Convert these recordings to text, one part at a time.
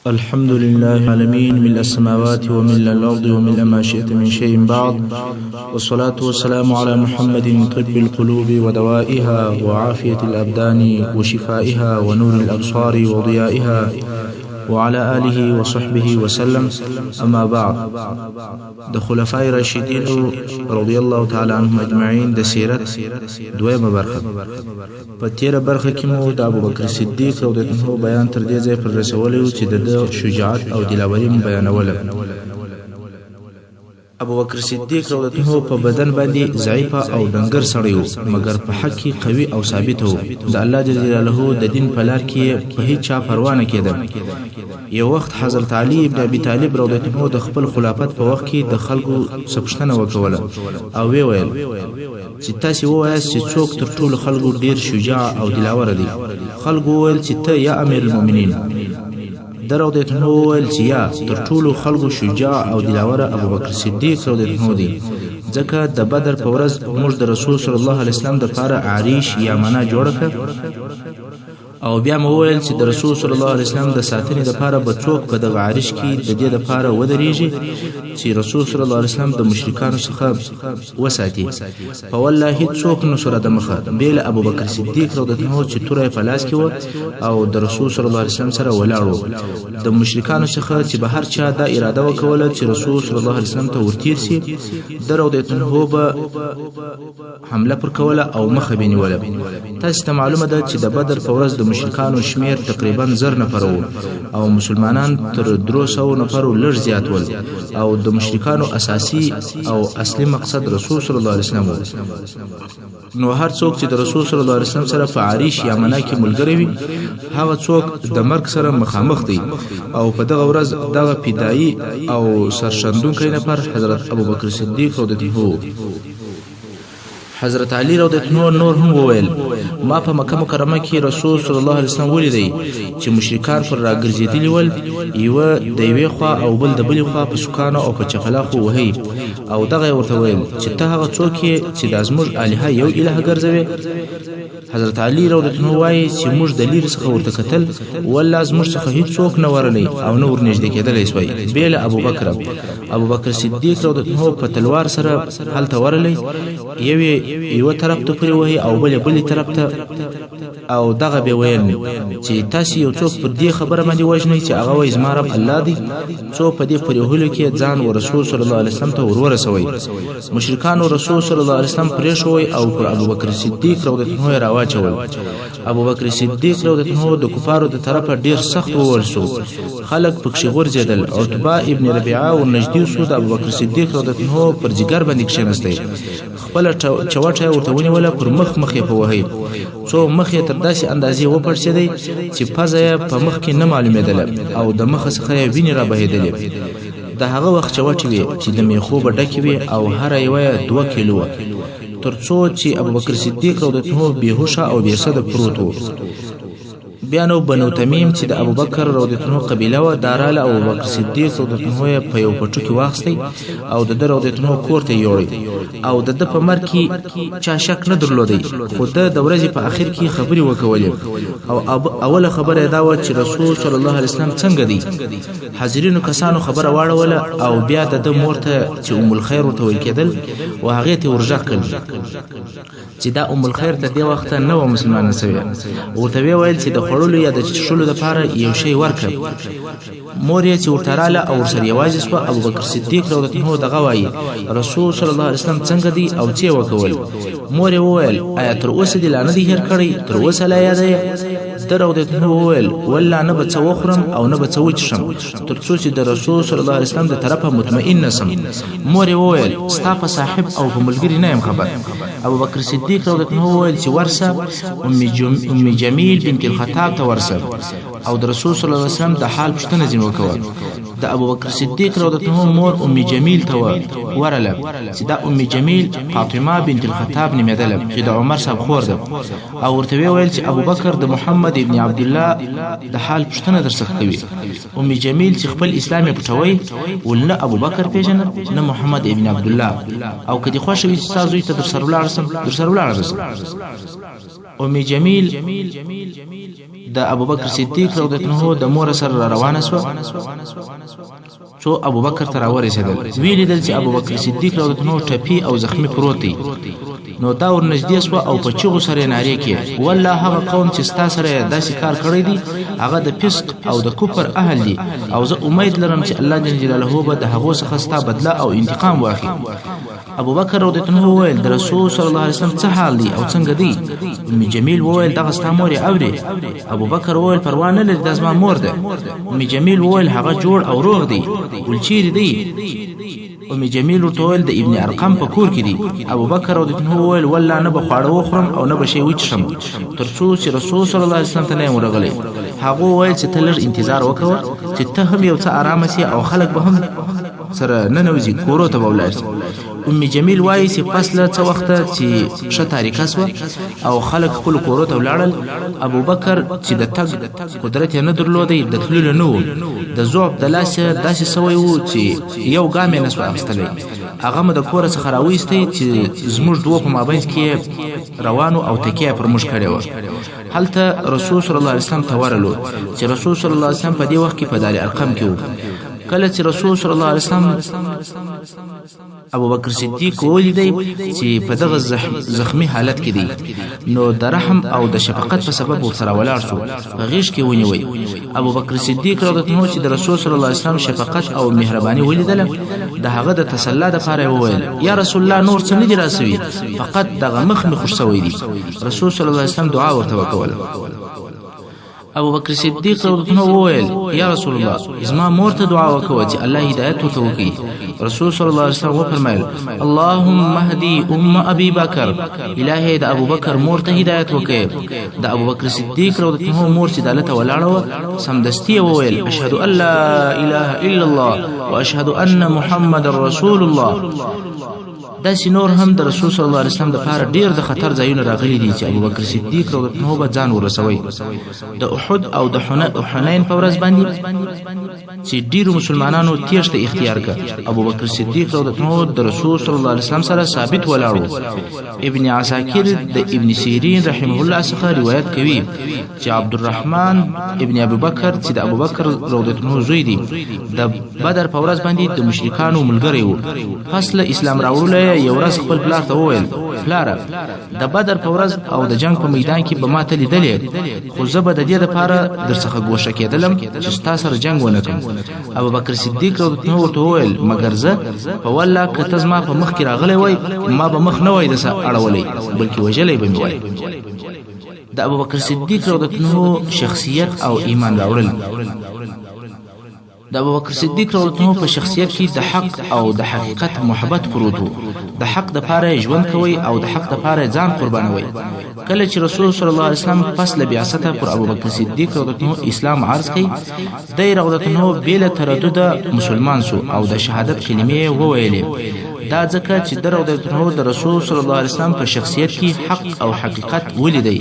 الحمد لله العالمين ملء السماوات وملء الأرض وملء ما شئت من شيء بعد، والصلاة والسلام على محمد طب القلوب ودوائها وعافية الأبدان وشفائها ونور الأبصار وضيائها وعلى آله وصحبه وسلم. أما بعد، د خلفاء راشدين رضي الله تعالى عنهم أجمعين د سیرت دویمه برخه. په تیره برخه کې مو د ابوبکر صدیق رضی الله عنه بیان تر دې ځای پر رسولی و چې د شجاعت او دلاوري مو بیانوله. ابوبکر صدیق رضی الله عنه په بدن باندې ضعیف او دنګر سړی و، مګر په حق کې قوي او ثابت و. د الله جل جلاله د دین په لار کې په هیڅ چا پروا نه کېده. یو وخت حضرت علي ابن ابي طالب رضی الله عنه د خپل خلافت په وخت کې د خلکو سپښتنه وکوله او وی ویل چې تاسو ووایاست چې څوک تر ټولو خلکو ډیر شجاع او دلاور دی. خلکو وویل چې ته یا امیر المؤمنین. در رضی الله عنه وویل چې یا تر ټولو خلکو شجاع او دلاور ابوبکر صدیق رضی الله عنه دی، ځکه د بدر په ورځ موږ د رسول صلی الله علیه وسلم د لپاره عریش یا منا جوړه کړه، او بیا مو وویل چې د رسول صلی الله علیه وسلم د ساتنې لپاره به څوک په دغه عریش کې د دې لپاره ودرېږي چې رسول صلی الله علیه وسلم د مشرکانو څخه وساتي. په والله هیڅوک نو سره د مخه بیل ابوبکر صدیق رضی الله عنه چې توره په لاس کې و او د رسول صلی الله علیه وسلم سره ولاړ و. د مشرکانو څخه چې به هر چا دا اراده وکوله چې رسول صلی الله علیه وسلم ته ورتیر سي، د رضی الله عنه به حمله پر کوله او مخه بنیوله. تاسو ته معلومه ده چې د بدر په ورځ د مشرکانو شمیر تقریبا 1000 نفر وو او مسلمانان تر 300 نفر لږ زیات ول، او د مشرکانو اساسي او اصلي مقصد رسول صلی الله علیه وسلم وو. نو هر څوک چې د رسول صلی الله علیه وسلم سره په عریش یا منا کې ملګری وي، هغه څوک د مرګ سره مخامخ دی. او په دغه ورځ دغه پیدایي او سرشندونکی نفر حضرت ابوبکر صدیق رضی الله عنه. حضرت علي رضی الله عنه نور هم وویل ما په مکه مکرمه کې رسول صلی الله علیه وسلم ولیدی چې مشرکان پر راګرځېدلي ول، یو د یوې خوا او بل د بلې خوا په سکانو او په چخلاخو وهي، او دغه ورته ویل چې ته هغه څوک یې چې د زموږ الهه یو الهه ګرځوي. حضرت علي رضی الله عنه وایي چې موږ د لیر څخه ورته کتل، والله زموږ څخه هیڅوک نه ورلی او نه ورنږدې کېدلی سوی بیل ابوبکر صدیق رضی الله عنه په تلوار سره هلته ورلی، یو طرف ته پرې وهي او بلې طرف ته، او دغه به ویل چې تاسو یو څوک پر دې خبره باندې وژنئ چې هغه وایي زما رب الله دی، څو په دې پرې وهلو کې ځان او رسول صلی الله علیه وسلم ته ورسوي. مشرکانو رسول صلی الله علیه وسلم پرېښوی او پر ابوبکر صدیق رضی الله عنه راواچول. ابوبکر صدیق رضی الله عنه د کفارو د طرفه ډیر سخت ووژل شو، خلک پکښې غورځېدل. عتبه ابن ربیعه ورنږدې شو، د ابوبکر صدیق رضی الله عنه پر جګر باندې کښېنستی، خپله چوټه یې ورته ونیوله، پر مخ یې په وهی، څو مخ یې تر داسې اندازې وپړسېدی چې پزه یې په مخ کې نه معلومېدله او د مخه څخه یې وینې را بهېدلې. د هغه وخت چوټې وې چې د میخو به ډکې وې او هره یوه یې 2 کیلو وه، تر څو چې ابوبکر صدیق رضی الله عنه بېهوشه او بېسده پروت و. بیا نو بنو تمیم چې د ابوبکر رضی الله عنه قبیله وه، داراله او ابوبکر صدیق رضی الله عنه په یو پټو کې واخیستی او د ده رضی الله عنه کور ته یوړی، او د ده په مرګ کې چا شک نه درلودی، خو ده د ورځې په اخر کې خبرې وکولې. او اوله خبره یې دا وه چې رسول صلی الله علیه وسلم څنګه دی. حاضرینو کسانو خبره واړوله او بیا د ده مور ته چې ام الخیر ورته ویل کېدل و هغې ته ورږغ کړل چې دا ام الخیر تر دې وخته نه وه مسلمانه سوې. ورته ویې ویل چې د خوړلو یا د څښلو دپاره یو شی ورکړه. مور یې چې ورته راله او ورسره یوازې سوه. ابوبکر صدیق رضی الله عنه دغه وایي رسول صلی الله علیه وسلم څنګه دی او څه وکول. مور یې وویل آیا تر اوسه دې لا نه دی هېر کړی؟ تر اوسه لا یاده یې؟ ده رضی الله عنه وویل والله نه به څه وخورم او نه به څه وڅښم تر څو چې د رسول صلی الله علیه وسلم د طرفه مطمئن نسم. مور یې وویل ستا په صاحب او په ملګري نه یم خبر. ابوبکر صدیق رضی الله عنه وویل چې ورسه ام جمیل بنت الخطاب ته ورسه او د رسول صلی الله علیه وسلم د حال پوښتنه ځینې وکوه. د ابوبکر صدیق رضی الله عنه مور ام جمیل ته ورله چې دا ام جمیل فاطمه بنت الخطاب نومېدله چې د عمر صاحب خور ده، او ورته ویل چې ابوبکر د محمد ابن عبد الله د حال پوښتنه درڅخه کوي. ام جمیل چې خپل اسلام یې پټوی ول نه ابوبکر پیژنه نه محمد ابن عبد الله، او که دې خوښه وي چې ستا زوی ته درسره ولاړ سم درسره ولاړ. ام جمیل د ابوبکر صدیق رضی الله عنه د مور سره روانه شو څو ابوبکر ته راورسېدل ویل دل چې ابوبکر صدیق رضی الله عنه ټپي او زخمی پروت دی نو دا ور نږدې شو او په چغو سره نارې کې والله هغه قوم چې ستا سره داسې کار کړی دی هغه د فسق او د کفر اهل دي او زه امید لرم چې الله جل جلاله به د هغو څخه ستا بدله او انتقام واخلي ابوبکر رضی الله عنه وویل د رسول صلی الله علیه وسلم څه حال دی او څنګه دی ام جمیل وویل دغه ستا مور یې اوري ابوبکر وویل پروا نه لري دا زما مور ده ام جمیل وویل هغه جوړ او روغ دی ول چیرې دی ام جمیل ورته وویل د ابن ارقم په کور کې دی ابوبکر رضی الله عنه وویل والله نه به خواړه وخورم او نه به شی وچښم تر څو چې رسول صلی الله علیه وسلم ته نه ورغلی هغه وویل چې ته لږ انتظار وکړه چې ته هم یو څه آرام شې او خلک به هم سره ننوځي کورو ته به ولاړ شي ام جمیل وایي چې پس له څه وخته چې ښه تاریکه شوه او خلک خپلو کورو ته ولاړل ابوبکر چې د تګ قدرت یې نه درلودی د تللو نه و د ضعف د لاسه داسې سوی و چې یو ګام یې نه سو اخیستلی هغه مو د کوره څخه راویستی چې زموږ دوه په مابینځ کې روانو او تکیه پر موږ کړې وه هلته رسول صلی الله علیه وسلم ته ورغلو چې رسول صلی الله علیه وسلم په دې وخت کې په دار ارقم کې و کله چې رسول صلی الله علیه وسلم ابوبکر صدیق ولیدی چې په دغه زخمی حالت کې دی نو د رحم او د شفقت په سبب ورسره ولاړ شو په غیږ کې ونیوی ابوبکر صدیق رضی الله عنه چې د رسول صلی الله علیه وسلم شفقت او مهرباني ولیدله د هغه د تسلی لپاره وویل یا رسول الله نور څه نه دی راسوي فقط دغه مخ مې خوش شوی دی رسول صلی الله علیه وسلم دعا ورته وکوله ابوبکر صدیق رضی الله عنه وویل یا رسول الله زما مور ته دعا وکوه چې الله هدایت ورته وکړي رسول صلی الله علیه وسلم وفرمایل اللهم اهدي ام ابي بکر الهي د ابوبکر مور ته هدایت وکړي د ابوبکر صدیق رضی الله عنه مور چې دالته ولاړه سمدستي وویل اشهد ان لا اله الا الله واشهد ان محمد رسول الله داسې نور هم د رسول صلی الله علیه وسلم دپاره ډیر د خطر ځایونه راغلي دي چې ابوبکر صدیق رضی الله عنه به ځان ورسوي د احد او د حنین په ورځ باندې چې ډیرو مسلمانانو تیښته اختیار کړه ابوبکر صدیق رضی الله عنه د رسول صلی الله علیه وسلم سره ثابت ولاړ ابن عساکر د ابن سیرین رحمه الله څخه روایت کوي چې عبدالرحمن ابن ابوبکر چې د ابوبکر رضی الله عنه زوی دی د بدر په ورځ باندې د مشرکانو ملګری و پس له اسلام راوړلو یو ورځ خپل پلار ته وویل پلاره د بدر په ورځ او د جنگ په میدان کې به ما ته لیدلې خو زه به د دې دپاره درڅخه ګوښه کېدلم چې ستا سره جنګ ونه کړم ابوبکر صدیق رضی الله عنه ورته وویل مګر زه په والله که ته زما په مخ کې راغلی وای ما به مخ نه وای دسه اړولی بلکې وژلی به مې وای د ابوبکر صدیق رضی الله عنه شخصیت او ایمان راوړل د ابوبکر صدیق رضی الله عنه په شخصیت کې د حق او د حقیقت محبت پروت و د حق د پاره ژوند کوي او د حق د پاره ځان قربانوي کله چې رسول صلی الله علیه وسلم پس له بعثت پر ابوبکر صدیق رضی الله عنه اسلام عرض کړي د رضی الله عنه بلا تردد مسلمان شو او د شهادت کلمې وویلې دا ځکه چې د رسول صلی الله علیه وسلم په شخصیت کې حق او حقیقت ولیدي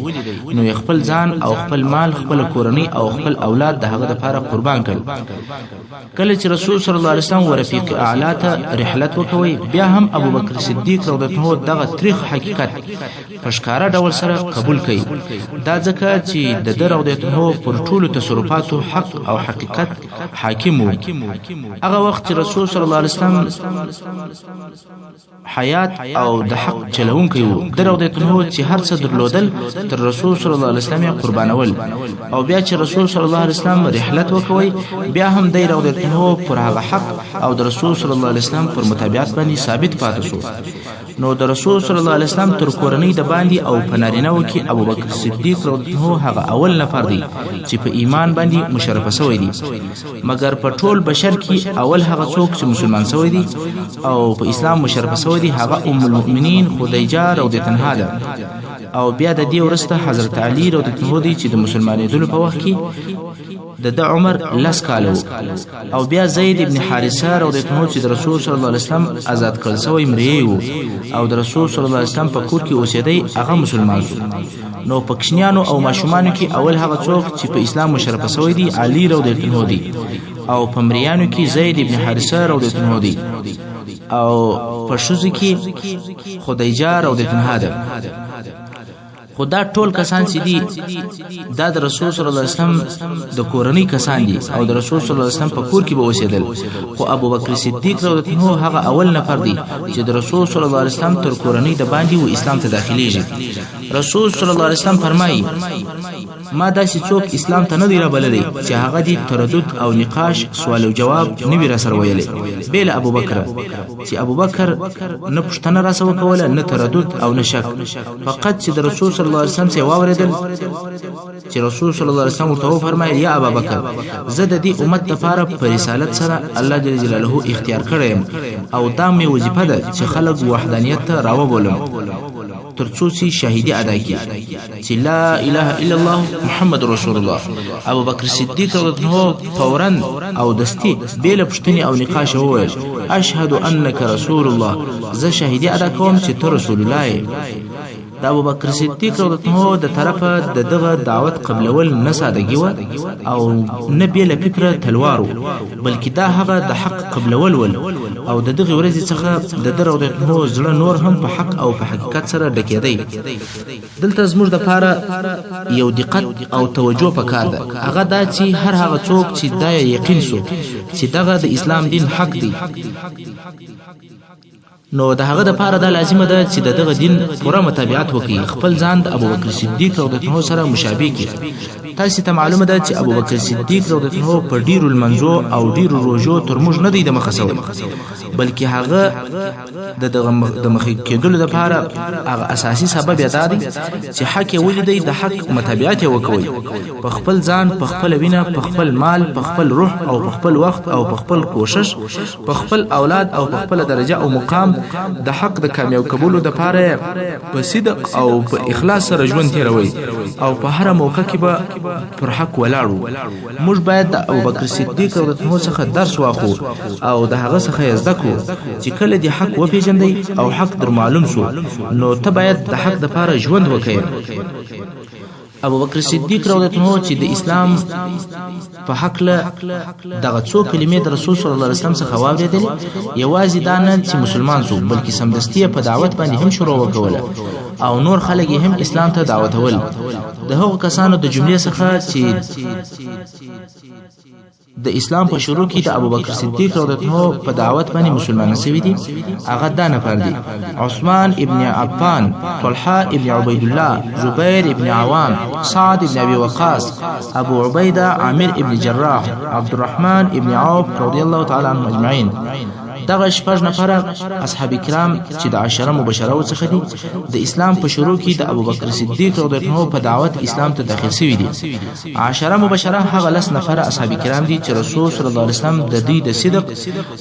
نو خپل ځان او خپل مال خپل کورنۍ او خپل اولاد د هغه لپاره قربان کړ کله چې رسول صلی الله علیه وسلم ورفیق اعلی ته رحلت وکوي بیا هم ابوبکر صدیق رضی الله عنه دغه تاریخ حقیقت په ښکارا ډول سره قبول کړي دا ځکه چې د رضی الله عنه پر ټولو تصرفاتو حق او حقیقت حاکم و هغه وخت چې رسول صلی الله علیه وسلم حیات او د حق چلونکی وو د رضی الله عنه چې هر څه درلودل تر رسول صلی الله علیه وسلم قربانول او بیا چې رسول صلی الله علیه وسلم رحلت وکوي بیا هم د رضی الله عنه پر هغه حق او د رسول صلی الله علیه وسلم پر متابعت باندې ثابت پاتې شو نو د رسول صلی الله علیه وسلم تر کورنۍ د باندې او په نارینه‌و کې ابوبکر صدیق رضی الله عنه هغه اول نفر دی چې په ایمان باندې مشرف شوی دی مګر په ټول بشر کې اول هغه څوک چې مسلمان شوی دی او په اسلام مشرف شوی دی هغه ام المؤمنین خدیجه رضی الله عنها ده او بیا د دې وروسته حضرت علی رضی الله عنه دی چې د مسلمانېدلو په وخت کې د عمر لس کاله او بیا زید ابن حارثه رضی الله عنه چې د رسول صلی الله علیه وسلم آزاد کړل شوی مری وو او د رسول صلی الله علیه وسلم په کور کې اوسېدی هغه مسلمان شو نو پکشنیانو او ماشومانو کې اول هغه څوک چې په اسلام مشرف شوی دی علی رضی الله عنه دی او په مریانو کې زید ابن حارثه رضی الله عنه دی او په شوزو کې خدیجه رضی الله عنها ده خدا ټول کسان چې دي دا د رسول صلی الله علیه وسلم د کورنۍ کسان دي او د رسول صلی الله علیه وسلم په کور کې به اوسېدل خو ابو بکر صدیق رضی الله عنه هغه اول نفر دی چې د رسول صلی الله علیه وسلم تر کورنۍ د باندې و اسلام ته داخليږي رسول صلی الله علیه وسلم فرمایي ما داسې څوک اسلام ته نه دی رابللی چې هغه دي تردد او نقاش سوال او جواب نه وی را سره ویلي بیل ابو بکر چې ابو بکر نه پښتنه را سره کوله نه تردد او نه شک فقط چې د رسول صلی الله علیه وسلم څخه واوریدل چې رسول صلی الله علیه وسلم ورته فرمایي یا ابو بکر زه د دې امت لپاره په رسالت سره الله جل جلاله اختیار کړم او دا مې وظیفه ده چې خلق وحدانیت ته راوبولم ترڅو چې شهیدی ادا کړي چې لا اله الا الله محمد رسول الله ابو بکر صدیق رضی الله عنه فورا او دستی بیل پښتنی او نقاش وویل اشهد انک رسول الله زه شهیدی ادا کوم چې ته رسول الله د ابو بکر صدیق رضی الله عنه د طرفه دغه دعوت قبلول نه سادهګي و او نه بیل فکر تلوارو بلکې دا هغه د حق قبلول ول او دغه ورځ څخه د رضی الله عنه زړه نور هم په حق او په حقیقت سره ډکېدی دلته زموږ د لپاره یو دقت او توجه پکار ده هغه دا چې هر هغه څوک چې دا یقین سو چې دغه د اسلام دین حق دی نو د هغه د لپاره دا لازمه ده چې دغه دین پوره متابعت وکړي خپل ځان د ابو بکر صدیق رضی الله عنه سره مشابه کړي تاسو ته معلومه ده چې ابو بکر صدیق رضی الله عنه په ډیرو المنزو او ډیرو روزو ترموز نه دی د مخسول بلکې هغه د مخې کېدلو لپاره هغه اساسي سبب یاد دی چې حق ولیدي د حق متابعت وکوي په خپل ځان په خپل وینه په خپل مال په خپل روح او په خپل وخت او په خپل کوشش په خپل اولاد او په خپل درجه او مقام د حق د کامیاب کولو د لپاره په صدق او په اخلاص سره ژوند تیروي او په هر موقع کې به پر حق ولاړو موږ باید د ابوبکر صدیق رضی الله عنه څخه درس واخلو او د هغه څخه زده کړو چې کله د حق وپیژندې او حق در معلوم شو نو ته باید د حق د لپاره ژوند وکړې ابو بکر صدیق رضی الله عنه چې د اسلام په حق له دغه څو کلمې د رسول صلی الله علیه وسلم څخه واورېدل یوازې دا نه چې مسلمان شو بلکې سمدستي په دعوت باندې هم شروع وکوله او نور خلک هم اسلام ته دعوتول د هغو کسانو د جملې څخه چې د اسلام په شروع کې د ابوبکر صدیق رضی الله عنه په دعوت باندې مسلمانان شوي دي هغه دا نفر دي عثمان ابن عفان طلحه ابن عبید الله زبیر ابن عوام سعد ابن ابي وقاص ابو عبیده عامر ابن جراح عبد الرحمن ابن عوف رضی الله تعالی عنهم اجمعین دغه شپږ نفر اصحاب کرام چې د عشره مبشره څخه دي د اسلام په شروع کې د ابوبکر صدیق رضی الله عنه په دعوت اسلام ته داخل شوي دي عشره مبشره هغه لس نفر اصحاب کرام دي چې رسول صلی الله علیه وسلم د دې د صدق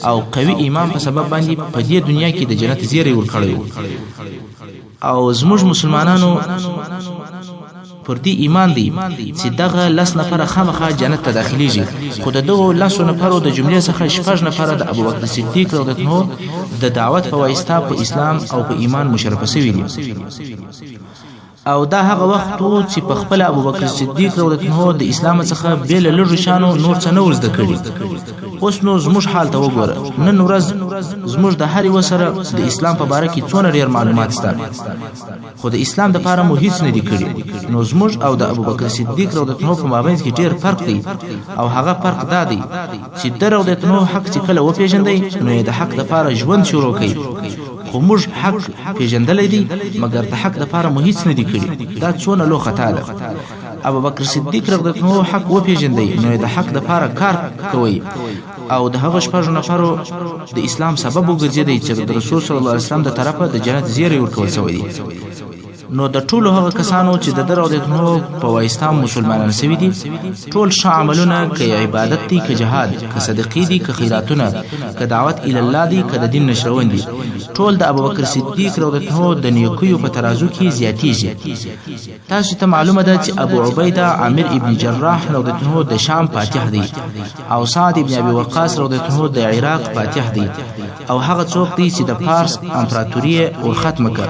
او قوي ایمان په سبب باندې په دې دنیا کې د جنت زیری ورکړي او زموږ مسلمانانو پر دې ایمان دی چې دغه لس نفر خامخا جنت ته داخليږي خو دغه لس نفرو د جملې څخه شپږ نفر د ابوبکر صدیق رضی الله عنه د دعوت په واسطه په اسلام او په ایمان مشرف شوي دي او دا هغه وخت چې په خپل ابوبکر صدیق رضی الله عنه د اسلام څخه بیل لږ شانو نور څه نه ورزده کړي اوس نو زموږ حال ته وګوره نن ورځ زموږ د هر وسره د اسلام په اړه کې څونه ډیر معلومات شته خو د اسلام د لپاره مو هیڅ نه دی کړی نو زموږ او د ابوبکر صدیق رضی الله عنه په مابین کې ډیر فرق دی او هغه فرق دا دی چې د رضی الله عنه حق چې کله وپیژندې نو د حق لپاره ژوند شروع کړي خو موږ حق پیژندلې دي مګر د حق لپاره مو هیڅ نه دی کړی دا څونه لو خطا ده ابوبکر صدیق رضی الله عنه حق وپیژندې نو د حق لپاره کار کوي او د هغه شپږ نفرو د اسلام سبب وګرځیدي چې د رسول صلی الله علیه وسلم د طرفه د جنت زیری ورکول شوی دی نو د ټولو هغه کسانو چې د رضی الله عنه په واسطه مسلمانان شوي دي ټول ښه عملونه که عبادت دي که جهاد که صدقې دي که خیراتونه که دعوت الی الله دي که د دین نشرون دي ټول د ابوبکر صدیق رضی الله عنه د نیکیو په ترازو کې زیاتیږي تاسو ته معلومه ده چې ابو عبیده عامر ابن جراح رضی الله عنه د شام فاتح دی او سعد ابن ابي وقاص رضی الله عنه د عراق فاتح دی او هغه څوک دی چې د فارس امپراتوري او ختم کړ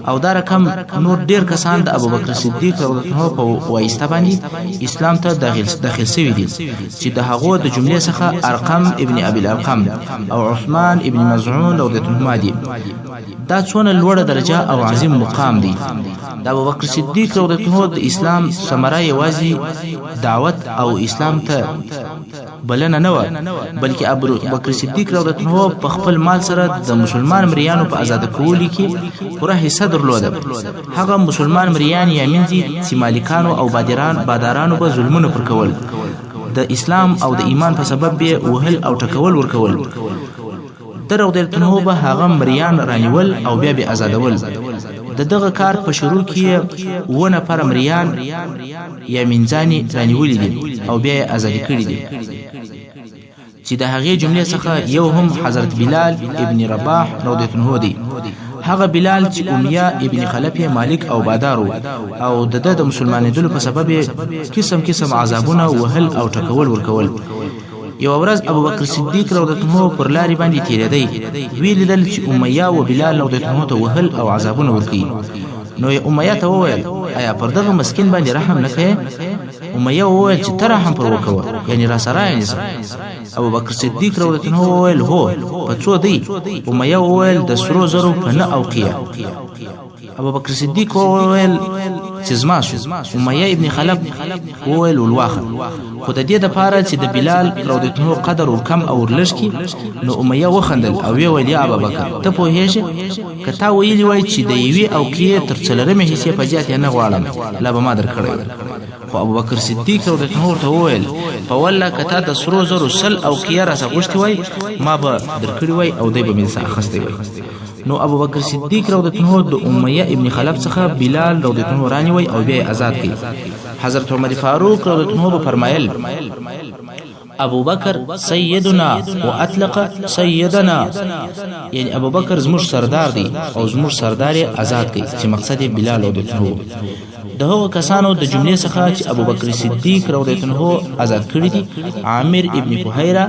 او دا رقم نور ډیر کسان د ابوبکر صدیق رضی الله عنه په واسطه باندې اسلام ته داخل شوي دي چې د هغو د جملې څخه ارقم ابن ابي الارقم او عثمان ابن مزعون رضی الله عنه دي. دا څونه لوړه درجه او عظیم مقام دی. د ابوبکر صدیق رضی الله عنه د اسلام ثمره یوازې دعوت او اسلام ته بلنه نه و، بلکې ابوبکر صدیق رضی الله عنه په خپل مال سره د مسلمان مریانو په آزاد کولو کې پوره حصہ درلوده. هغه مسلمان مریان یا منځي چې مالکانو او بادارانو په ظلمونو پر کول، د اسلام او د ایمان په سبب به وهل او ټکول ورکول. در رضی الله عنه به هغه مریان رانیول او بیا به آزادول. د دغه کار په شروع کې ونه پر مریان یا منځاني رانیولې دي او بیا آزاد کړي دي چې د هغې جملې څخه یو هم حضرت بلال ابن رباح رضی الله عنه دی. هغه بلال چې امیہ ابن خلف مالک او بادارو او د مسلمانېدلو په سبب قسم عذابونه وهل او ټکول ورکول. یو ورځ ابوبکر صدیق رضی الله عنه پر لارې باندې تیرېدی، وی لیدل چې امیہ او بلال رضی الله عنه ته وهل او عذابونه ورکوي. نو امیہ ته وویل آیا پر دغه مسکین باندې رحم نه کوې؟ امیہ وویل چې ته رحم پر وکوه، یعنی را سره یې. ابوبکر صدیق رضی الله عنه وویل هو په څو دی؟ امیہ وویل د سرو زرو په نه اوقیه. ابوبکر صدیق وویل چې زما شو. امیہ ابن خلف وویل ولواخه. خو د دې دپاره چې د بلال رضی الله عنه قدر ورکم او ورلږ کړي، نو امیہ وخندل او ویل یا ابوبکر ته پوهېږې که تا ویلي وای چې د یوې اوقیې تر څلورمې حصې په زیات یې نه غواړم لا به ما درکړی. خو ابوبکر صدیق رضی الله عنه ورته وویل په والله که تا د سرو زرو 100 اوقیه راڅخه غوښتې وای ما به درکړي وای او دی به مې څخه اخیستی وای. نو ابوبکر صدیق رضی الله عنه د امیہ ابن خلف څخه بلال رضی الله عنه رانیوي او بیا آزاد کړي. حضرت عمر فاروق رضی الله عنه فرمایل ابوبکر سیدنا و اطلق سیدنا، یعنی ابوبکر زموږ سردار دی او زموږ سردار آزاد کړي، چې مقصد بلال رضی الله عنه. د هغو کسانو د جملې څخه چې ابوبکر صدیق رضی الله عنه آزاد کړي دي عامر ابن فهیره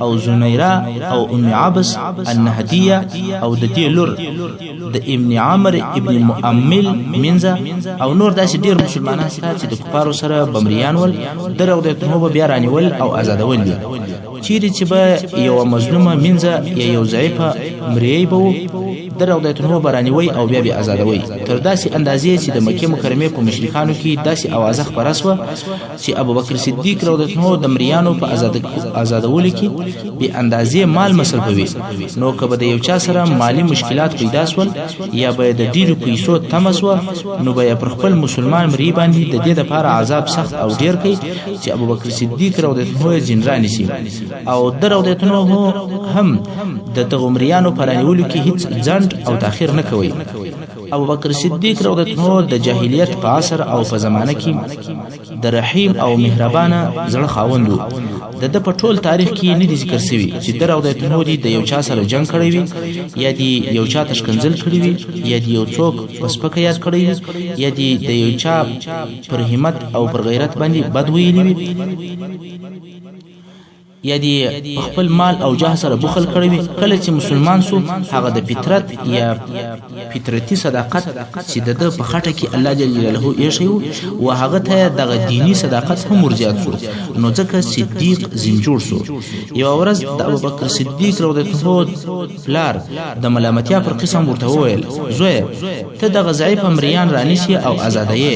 او زنیره او ام عبس النهدیه او د دې لور د ابن عمر ابن مؤمل منزه او نور داسې ډیر مسلمانان شته چې د کفارو سره بمریان ول. د رضی الله عنه بیا رانیول او آزادول دي. چیرې چې به یو مظلومه منزه یا یو ضعیفه مریی به و، د رضی الله عنه به رانیوي او بیا به آزادوي. تر داسې اندازې چې د مکې مکرمې په مشرکانو کې داسې اوازه خپره سوه چې ابوبکر صدیق رضی الله عنه د مریانو په آزادولو کې بې اندازې مال مصرفوي. نو که به د یو چا سره مالي مشکلات پیدا سول یا به د ډیرو پیسو تمه سوه، نو به یې پر خپل مسلمان مری باندې د دې دپاره عذاب سخت او ډیر کوي چې ابوبکر صدیق رضی الله عنه جن رانیسي. او د رضی الله عنه هم د دغو مریانو په رانیولو کې هیڅ ځنډ او تاخیر نه کوي. ابوبکر صدیق رضی الله عنه د جاهلیت په عصر او په زمانه کې د رحیم او مهربانه زړه خاوند و. د په ټول تاریخ کې نه دي ذکر شوي چې د رضی الله عنه د یو چا سره جنگ کړی وي، یا دی یو چا تشکنځل کړی وي، یا دی یو څوک پسپکه یاد کړی وي، یا دی د یو چا پر همت او پر غیرت باندې بد ویلی وي، یا دی خپل مال او جاه سره بخل کړی وي. کله چې مسلمان سو، هغه د فطرت یا فطرتي صداقت چې د په خټه کې الله جل جلاله ایښی و، و هغه ته دغه دینی صداقت هم ورزیات سو، نو ځکه صدیق زنجور سو. یو ورځ د ابوبکر صدیق رضی الله عنه پلار د ملامتیا پر قسم ورته وویل زوی ته دغه ضعیف مریان رانیسي او آزادوي،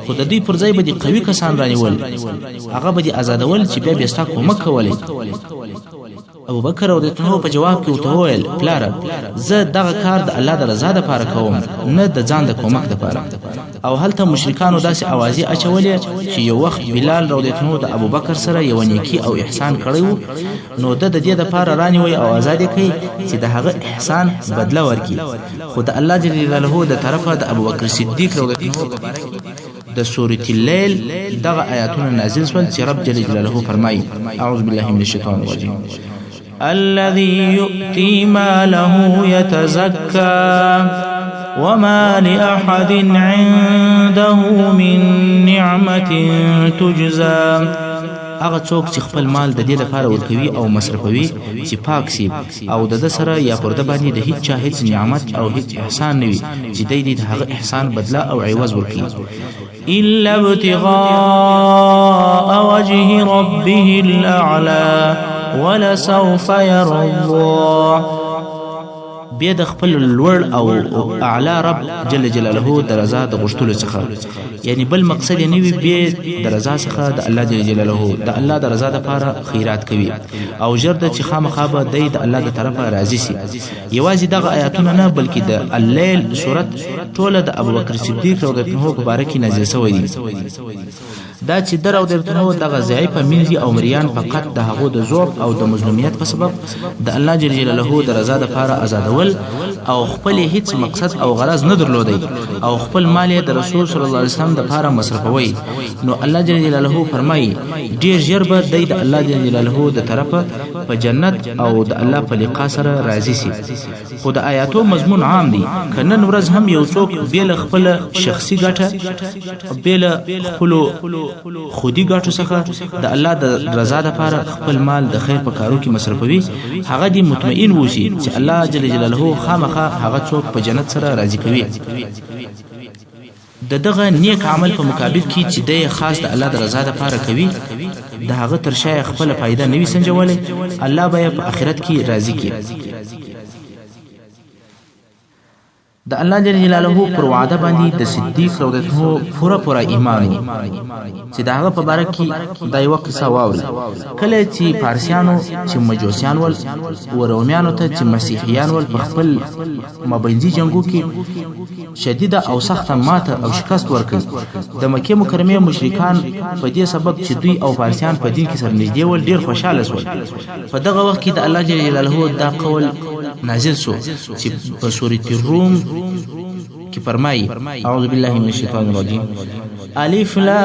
خو د دوی پر ځای به د قوي کسان رانیول، هغه به د آزادول چې بیا به ستا کومک کولی. ابوبکر رضی الله عنه په جواب کې ورته وویل پلاره زه دغه کار د الله د رضا دپاره کوم، نه د ځان د کومک دپاره. او هلته مشرکانو داسې اوازې اچولې چې یو وخت بلال رضی الله عنه د ابوبکر سره یو نیکي او احسان کړی و، نو د دې دپاره رانیوي او آزاد کوي چې د هغه احسان بدله ورکړي. خو د الله جل جلاله د طرفه د ابوبکر صدیق رضی الله عنه مبارک د سورة اللیل دغه آیاتونه نازل شول چې رب جل جلاله فرمایي اعوذ بالله من الشیطان الرجیم الذي يؤتي ماله يتزكى وما لأحد عنده من نعمة تجزى هغه څوک چې خپل مال د دې لپاره ورکوي او مصرفوي چې پاک سي او د سره یا پر د باندې د هیڅ چا هیڅ نعمت او هیڅ احسان نه وي چې دی د هغه احسان بدله او عوض ورکړي إلا ابتغاء وجه ربه الأعلى ولسوف يرضى بیا د خپل لوړ او اعلی رب جل جلاله د رضا د غوښتلو څخه یعنی بل مقصد نه وي بیا د رضا څخه د الله جل جلاله د الله د رضا لپاره خیرات کوي او ژر د چې خامخا به د الله د طرفه راضي سي یوازې دغه آیاتونه نه بلکې د الليل سورت ټوله د ابوبکر صدیق رضی الله عنه مبارک نازل شوی دي دا چې درو درته دغه ضعیف منځي او مریان فقط د هغو د ذوق او د مظلومیت په سبب د الله جل جلاله د رضا لپاره آزادول او خپل هیڅ مقصد او غرض نه درلودي او خپل مال د رسول صلی الله علیه وسلم لپاره مصرفوي نو الله جل جلاله فرمایي ډیر ژر به د الله جل جلاله د طرفه په جنت او د الله په لقا سره راضي سي خو د آیاتو مضمون عام دي کنن ورځ هم یو څوک بیل خپل شخصي ګټه بیل خپل خودي ګټو څخه د الله د رضا لپاره خپل مال د خیر په کارو کې مصرفوي هغه دې مطمئن ووسی چې الله جل جلاله خامخا هغه څوک په جنت سره راضي کوي دغه نیک عمل په مقابل کې چې د خاص د الله د رضا لپاره کوي د هغه تر شای خپل فائدہ نوي سنجولې الله به په آخرت کې راضي کوي د الله جل جلاله پر وعده باندې د صدیق رضی الله عنه پورا ایمان چې دا هغه په باره کې د یو قصه واوري کله چې پارسیانو چې مجوسیان ول او رومیانو ته چې مسیحیان ول په خپل مابینځي جنگو کې شدیده او سخته ماته او شکست ورکړ د مکه مکرمه مشرکان په دې سبب چې دوی او پارسیان په دین کې سره نږدې ول ډیر خوشاله شول په دغه وخت کې د الله جل جلاله دا قول نازل شو چې په سورۃ الروم کې فرمایي اعوذ بالله من الشیطان الرجیم الف لام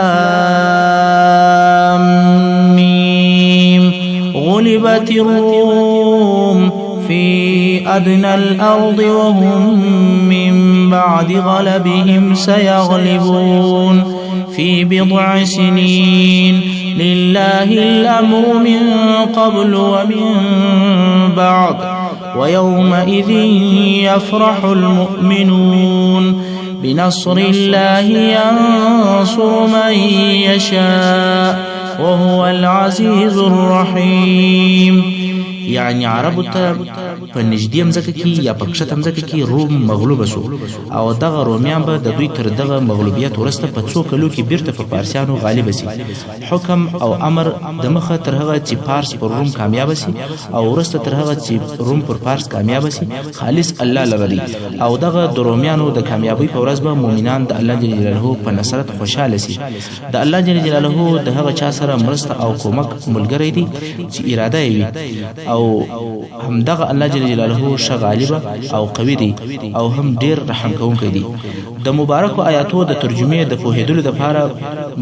میم غلبت الروم في أدنى الأرض وهم من بعد غلبهم سيغلبون في بضع سنين لله الأمر من قبل ومن بعد ويومئذ يفرح المؤمنون بنصر الله ينصر من يشاء وهو العزيز الرحيم یعنی عربو ته په نږدې مځکه کې یا په کښته مځکه کې روم مغلوب شو او دغه رومیان به د دوی تر دغه مغلوبیت وروسته په څو کلو کې بیرته په پارسیانو غالب شي حکم او امر د مخه تر هغه چې پارس پر روم کامیاب شي او وروسته تر هغه چې روم پر پارس کامیاب شي خالص الله لري او دغه د رومیانو د کامیابی په ورځ به مؤمنان د الله جل جلاله په نصرت خوشاله شي د الله جل جلاله د هغه چا سره مرسته او کومک ملګری دی چې اراده یې وي او هم دغه الله جل جلاله غالب او قوي دي او هم ډیر رحم کوونکی دي د مبارک آیاتو د ترجمه د فوهیدلو لپاره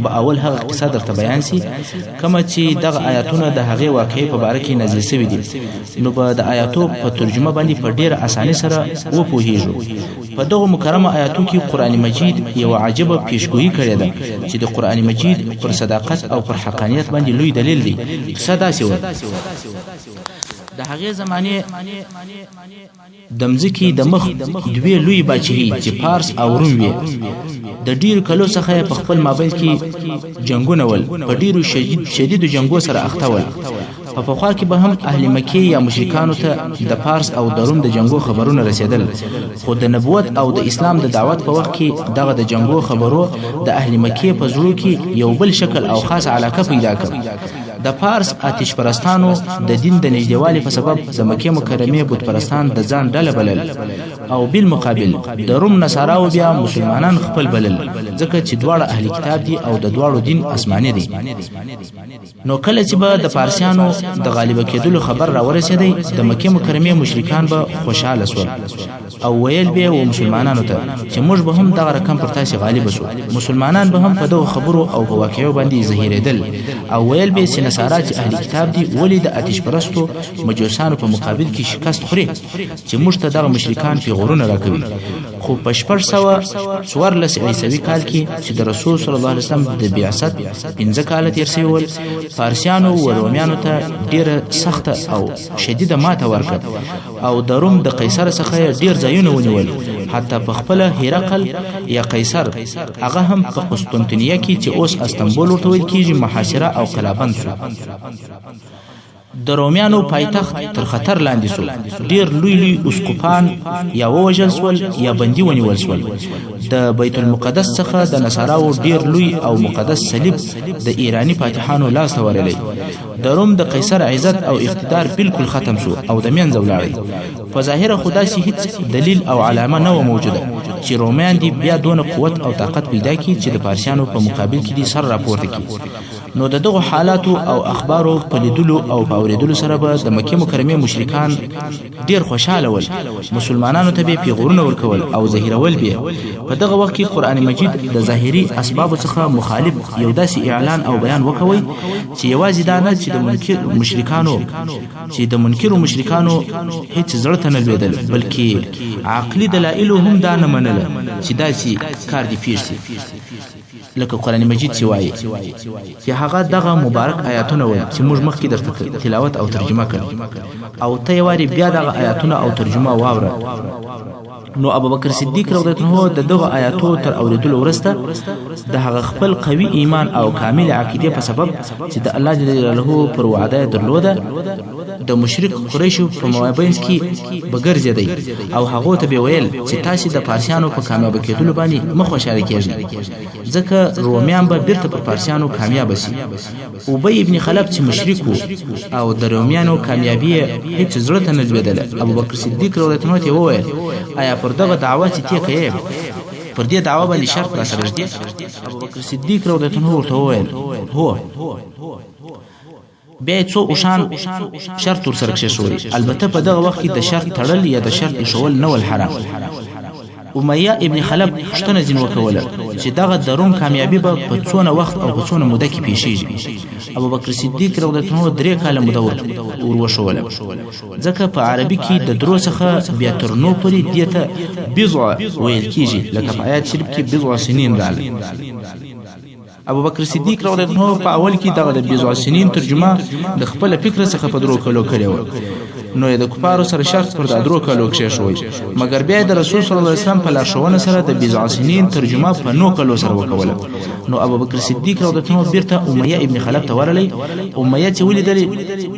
به اول هغه قصه درته بیان سي کما چې دغه آیاتونه د هغه واقعي په اړه کې نازل شوي دي نو به د آیاتو په ترجمه باندې په ډیر اساني سره وپوهیږو په دغه مکرمه آیاتو کې قران مجید یو عجيبه پیشګویی کړې ده چې د قران مجید پر صداقت او پر حقانیت باندې لوی دلیل دی صدا سی و د هغه زمانه د مځکی د مخ دوی لوی بچی چې پارس او روم وي د ډیر کلو څخه په خپل مابین کې جنگونه ول په ډیرو شدید جنگو سره اخته ول په فخوا کې به هم اهل مکه یا مشرکانو ته د پارس او د روم د جنگو خبرونه رسیدل خو د نبوت او د اسلام د دعوت په وخت کې دغه د جنگو خبرو د اهل مکه په زړه کې یو بل شکل او خاص علاقه پیدا کړ د پارس آتش پرستانو د دین د نږدېوالي په سبب د مکه مکرمه بت پرستان د ځان ډله بلل او بالمقابل د روم نصاراو بیا مسلمانان خپل بلل ځکه چې دواړه اهل کتاب دي او د دواړو دین آسماني دي نو کله چې به د پارسیانو د غالب کېدلو خبر را ورسېدی د مکه مکرمه مشرکان به خوشاله شول او ویل به و مسلمانانو ته چې موږ به هم دغه رقم پر تاسو غالب شو مسلمانان به هم په دغه خبرو او په واقعو باندې ظاهرېدل او ویل به چې نصارا چې اهل کتاب دي ولې د آتش پرستو مجوسانو په مقابل کې شکست خوري چې موږ ته دغه مشرکان پیغورونه راکوي. خو په 1414 عیسوي کال کې چې د رسول صلی الله علیه وسلم د بعثت 15 کال تیر شوی ول، فارسیانو و رومیانو ته ډیره سخته او شدیده ماته ورکړه او د روم د قیصر څخه ډیر ځایونه ونیول. حتی په خپل هرقل یا قیصر هغه هم په قسطنطنیه کې چې اوس استنبول ورته ویل کېږي محاصره او قلابند شو. د رومیانو پایتخت تر خطر لاندې شو. ډیر لوی اسقفان یا ووژل شول یا بندي ونیول شول. د بیت المقدس څخه د نصاراو ډیر لوی او مقدس صلیب د ایرانی فاتحانو لاس ته ورغلی. د روم د قیصر عزت او اقتدار بالکل ختم شو او د منځه ولاړی. په ظاهره خدا سي هیڅ دلیل او علامه نه و موجوده چې رومیان دي بیا دونه قوت او طاقت پیدا کړي چې د پارسیانو په مقابل کې دي سر راپورته کړي. نو د دغه حالاتو او اخبارو په لیدلو او په اوریدلو سره به د مکه مکرمه مشرکان ډیر خوشاله ول. مسلمانانو ته به پیغورونه ورکول او زهیرول به. په دغه وخت کې قران مجید د ظاهري اسباب څخه مخالف یو داسې اعلان او بیان وکوي چې یوازې دا نه چې د منکر مشرکانو هیڅ زړه ته نه لویدل، بلکې عقلي دلایل هم دا نه منله چې داسې کار دی پیښ شي. لکه قرآن مجید چې وایي چې هغه دغه مبارک آیاتونه وایي چې موږ مخکې درته تلاوت او ترجمه کړو او ته یې واري بیا دغه آیاتونه او ترجمه واوره. نو ابوبکر صدیق رضی الله عنه دغه آیاتو تر اوریدلو وروسته د هغه خپل قوي ایمان او کامل عقیده په سبب چې د الله جل جلاله پر وعده درلوده د مشرک قریشو په مابین کې بغرزیدي او هغه ته ویل چې تاسو د پارسیانو په کامیاب کېدلو باندې مخ خوشاله کیږئ ځکه رومیان به بیرته پر پارسیانو کامیاب شي. ابی ابن خلف چې مشرک او د رومیانو کامیابی هیڅ زړه ته نه لویدله. ابوبکر صدیق رضی الله عنه وویل آیا پر دغه دعوه چې ته کوي پر دې دعوه باندې شرط را سره دی؟ ابوبکر صدیق رضی الله عنه ورته وویل هو. بیا څو اوشان شرط ور سره شوی. البته په دغه وخت کې د شرط تړل یا د شرط ایښول نه ول حرام. امیه ابن خلف پوښتنه ځین وکوله چې دغه د روم کامیابی به په څونه وخت او په څونه موده کې پیښیږي. ابوبکر صدیق رضی الله عنه 3 کاله موده وروښوله ځکه په عربي کې د درو څخه بیا تر نو پورې دیته بضع ویل کېږي، لکه په آیات شریف کې بضع سنین راغلي. ابوبکر صدیق رضی الله عنه په اول کې دغه د بضع سنین ترجمه د خپل فکر څخه په درو کلو کړی و. نو د کفارو سره شرط پر د درو کلو کې شوی، مګر بیا د رسول صلی الله علیه وسلم په لارښوونه سره د بضع سنین ترجمه په 9 کلو سره وکوله. نو ابوبکر صدیق رضی الله عنه بیرته امیه ابن خلف ته ورلی. امیه چې ولیدل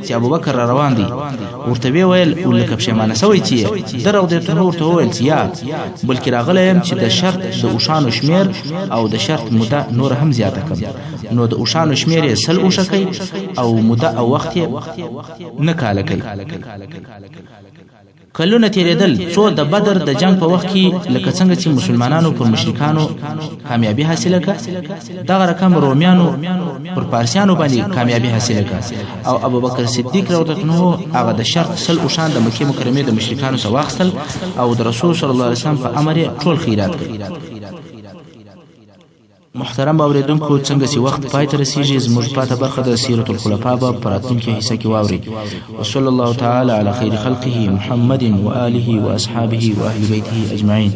چې ابوبکر را روان دی ورته ویل ولکه پښیمانه سوی چې در رضی الله عنه ورته ویل چې یا بلکې راغلی يم چې د شرط د اوشانو شمیر او د شرط موده نور هم زیاته کړم. نو د اوشانو شمیر یې سل اوشکای او موده او وخت نه کاله کوي. کلونه تیریدل څو د بدر د جنگ په وخت کې لکه څنګه چې مسلمانانو پر مشرکانو کامیابی حاصله کړه دغه رقم رومیانو پر پارسیانو باندې کامیابی حاصله کړه او ابوبکر صدیق رضی الله عنه هغه د شرط سل اوشان د مکه مکرمه د مشرکانو سره واخستل او د رسول صلی الله علیه وسلم په امر ټول خیرات کړ. محترم اوریدونکو څنګه چې وخت پای ته رسیږي زموږ پاته برخه د سیرت الخلفاء په راتلونکي حصہ کې واوري. وصلی الله تعالی علی خیر خلقه محمد و آله و اصحابه و اهل بیته اجمعین.